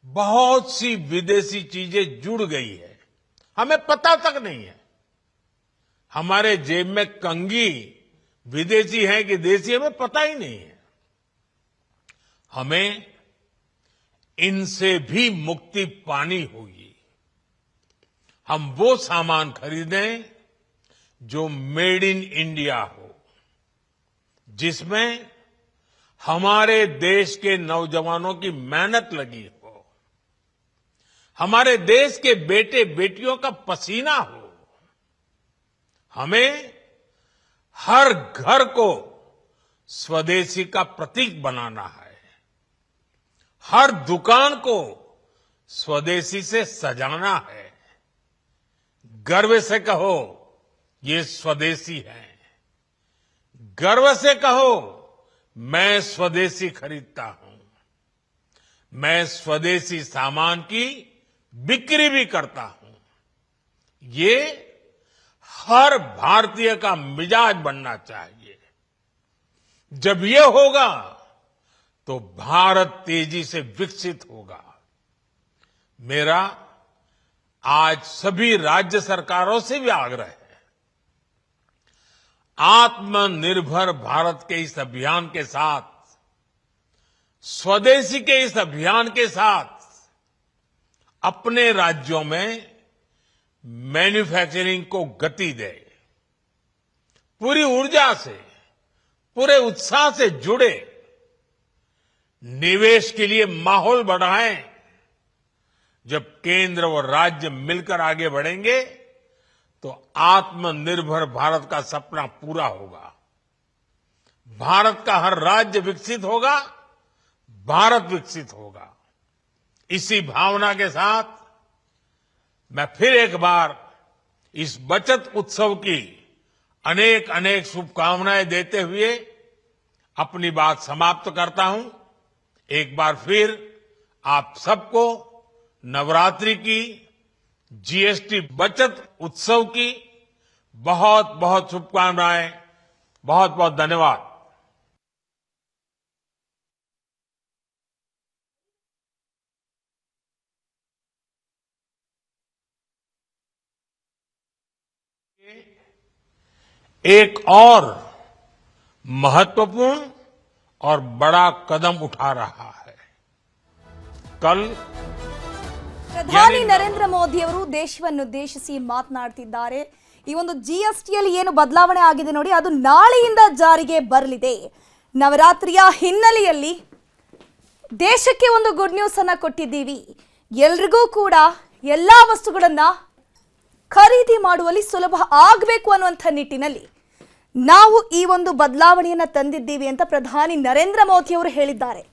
बहुत सी विदेशी चीजें जुड़ गई है, हमें पता तक नहीं है। हमारे जेब में कंघी विदेशी है कि देसी, हमें पता ही नहीं है। हमें इनसे भी मुक्ति पानी होगी। हम वो सामान खरीदें जो मेड इन इंडिया हो, जिसमें हमारे देश के नौजवानों की मेहनत लगी हो, हमारे देश के बेटे बेटियों का पसीना हो। हमें हर घर को स्वदेशी का प्रतीक बनाना है, हर दुकान को स्वदेशी से सजाना है। गर्व से कहो ये स्वदेशी है, गर्व से कहो मैं स्वदेशी खरीदता हूं, मैं स्वदेशी सामान की बिक्री भी करता हूं। ये हर भारतीय का मिजाज बनना चाहिए। जब ये होगा तो भारत तेजी से विकसित होगा। मेरा आज सभी राज्य सरकारों से भी आग्रह है, आत्मनिर्भर भारत के इस अभियान के साथ, स्वदेशी के इस अभियान के साथ अपने राज्यों में मैन्युफैक्चरिंग को गति दे, पूरी ऊर्जा से, पूरे उत्साह से जुड़े, निवेश के लिए माहौल बढ़ाएं। जब केंद्र और राज्य मिलकर आगे बढ़ेंगे तो आत्मनिर्भर भारत का सपना पूरा होगा। भारत का हर राज्य विकसित होगा, भारत विकसित होगा। इसी भावना के साथ मैं फिर एक बार इस बचत उत्सव की अनेक अनेक शुभकामनाएं देते हुए अपनी बात समाप्त करता हूं। एक बार फिर आप सबको नवरात्रि की, जीएसटी बचत उत्सव की बहुत बहुत शुभकामनाएं, बहुत बहुत धन्यवाद। एक और महत्वपूर्ण और बड़ा कदम उठा रहा है। कल ಪ್ರಧಾನಿ ನರೇಂದ್ರ ಮೋದಿ ಅವರು ದೇಶವನ್ನುದ್ದೇಶಿಸಿ ಮಾತನಾಡುತ್ತಿದ್ದಾರೆ। ಈ ಒಂದು ಜಿಎಸ್ಟಿಯಲ್ಲಿ ಏನು ಬದಲಾವಣೆ ಆಗಿದೆ ನೋಡಿ, ಅದು ನಾಳೆಯಿಂದ ಜಾರಿಗೆ ಬರಲಿದೆ। ನವರಾತ್ರಿಯ ಹಿನ್ನೆಲೆಯಲ್ಲಿ ದೇಶಕ್ಕೆ ಒಂದು ಗುಡ್ ನ್ಯೂಸ್ ಅನ್ನು ಕೊಟ್ಟಿದ್ದೀವಿ। ಎಲ್ರಿಗೂ ಕೂಡ ಎಲ್ಲಾ ವಸ್ತುಗಳನ್ನು ಖರೀದಿ ಮಾಡುವಲ್ಲಿ ಸುಲಭ ಆಗಬೇಕು ಅನ್ನುವಂಥ ನಿಟ್ಟಿನಲ್ಲಿ ನಾವು ಈ ಒಂದು ಬದಲಾವಣೆಯನ್ನು ತಂದಿದ್ದೀವಿ ಅಂತ ಪ್ರಧಾನಿ ನರೇಂದ್ರ ಮೋದಿ ಅವರು ಹೇಳಿದ್ದಾರೆ।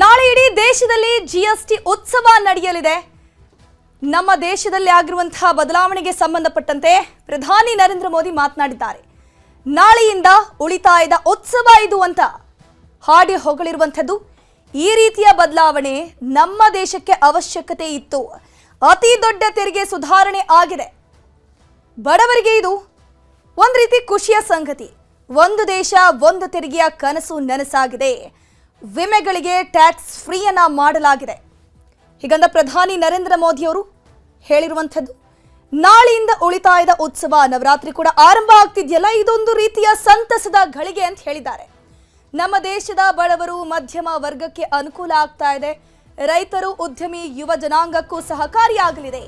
ನಾಳೆ ಇಡೀ ದೇಶದಲ್ಲಿ ಜಿಎಸ್ಟಿ ಉತ್ಸವ ನಡೆಯಲಿದೆ। ನಮ್ಮ ದೇಶದಲ್ಲಿ ಆಗಿರುವಂತಹ ಬದಲಾವಣೆಗೆ ಸಂಬಂಧಪಟ್ಟಂತೆ ಪ್ರಧಾನಿ ನರೇಂದ್ರ ಮೋದಿ ಮಾತನಾಡಿದ್ದಾರೆ। ನಾಳೆಯಿಂದ ಉಳಿತಾಯದ ಉತ್ಸವ ಇದು ಅಂತ ಹಾಡಿ ಹೊಗಳಿರುವಂಥದ್ದು। ಈ ರೀತಿಯ ಬದಲಾವಣೆ ನಮ್ಮ ದೇಶಕ್ಕೆ ಅವಶ್ಯಕತೆ ಇತ್ತು। ಅತಿ ದೊಡ್ಡ ತೆರಿಗೆ ಸುಧಾರಣೆ ಆಗಿದೆ। ಬಡವರಿಗೆ ಇದು ಒಂದು ರೀತಿ ಖುಷಿಯ ಸಂಗತಿ। ಒಂದು ದೇಶ ಒಂದು ತೆರಿಗೆಯ ಕನಸು ನನಸಾಗಿದೆ। ವಿಮೆಗಳಿಗೆ ಟ್ಯಾಕ್ಸ್ ಫ್ರೀ ಅನ್ನ ಮಾಡಲಾಗಿದೆ। ಹೀಗಂದ ಪ್ರಧಾನಿ ನರೇಂದ್ರ ಮೋದಿ ಅವರು ಹೇಳಿರುವಂಥದ್ದು। ನಾಳೆಯಿಂದ ಉಳಿತಾಯದ ಉತ್ಸವ, ನವರಾತ್ರಿ ಕೂಡ ಆರಂಭ ಆಗ್ತಿದೆಯಲ್ಲ, ಇದೊಂದು ರೀತಿಯ ಸಂತಸದ ಘಳಿಗೆ ಅಂತ ಹೇಳಿದ್ದಾರೆ। ನಮ್ಮ ದೇಶದ ಬಡವರು, ಮಧ್ಯಮ ವರ್ಗಕ್ಕೆ ಅನುಕೂಲ ಆಗ್ತಾ ಇದೆ। ರೈತರು, ಉದ್ಯಮಿ, ಯುವ ಜನಾಂಗಕ್ಕೂ ಸಹಕಾರಿಯಾಗಲಿದೆ।